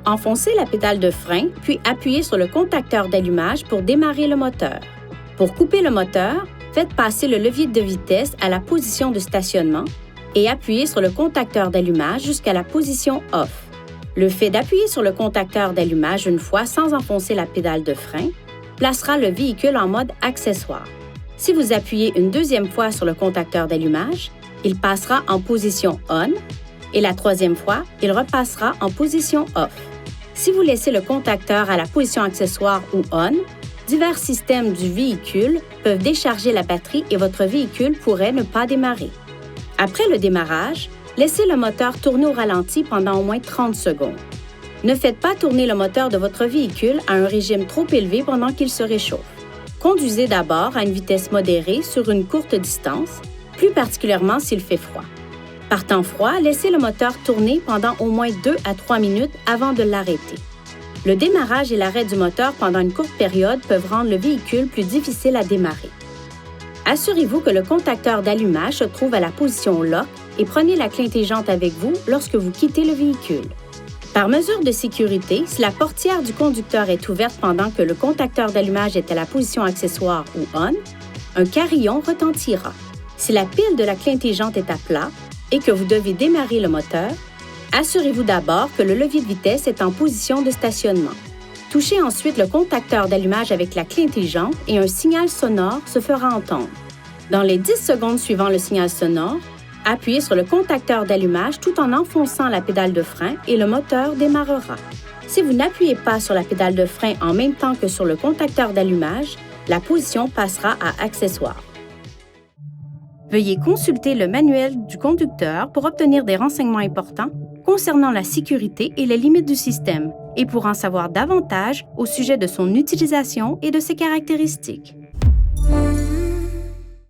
Enfoncez la pédale de frein, puis appuyez sur le contacteur d'allumage pour démarrer le moteur. Pour couper le moteur, faites passer le levier de vitesse à la position de stationnement et appuyez sur le contacteur d'allumage jusqu'à la position off. Le fait d'appuyer sur le contacteur d'allumage une fois sans enfoncer la pédale de frein placera le véhicule en mode accessoire. Si vous appuyez une deuxième fois sur le contacteur d'allumage, il passera en position on et la troisième fois, il repassera en position off. Si vous laissez le contacteur à la position accessoire ou on, divers systèmes du véhicule peuvent décharger la batterie et votre véhicule pourrait ne pas démarrer. Après le démarrage, laissez le moteur tourner au ralenti pendant au moins 30 secondes. Ne faites pas tourner le moteur de votre véhicule à un régime trop élevé pendant qu'il se réchauffe. Conduisez d'abord à une vitesse modérée sur une courte distance, plus particulièrement s'il fait froid. Par temps froid, laissez le moteur tourner pendant au moins 2 à 3 minutes avant de l'arrêter. Le démarrage et l'arrêt du moteur pendant une courte période peuvent rendre le véhicule plus difficile à démarrer. Assurez-vous que le contacteur d'allumage se trouve à la position lock et prenez la clé intelligente avec vous lorsque vous quittez le véhicule. Par mesure de sécurité, si la portière du conducteur est ouverte pendant que le contacteur d'allumage est à la position accessoire ou on, un carillon retentira. Si la pile de la clé intelligente est à plat et que vous devez démarrer le moteur, assurez-vous d'abord que le levier de vitesse est en position de stationnement. Touchez ensuite le contacteur d'allumage avec la clé intelligente et un signal sonore se fera entendre. Dans les 10 secondes suivant le signal sonore, appuyez sur le contacteur d'allumage tout en enfonçant la pédale de frein et le moteur démarrera. Si vous n'appuyez pas sur la pédale de frein en même temps que sur le contacteur d'allumage, la position passera à accessoire. Veuillez consulter le manuel du conducteur pour obtenir des renseignements importants concernant la sécurité et les limites du système et pour en savoir davantage au sujet de son utilisation et de ses caractéristiques.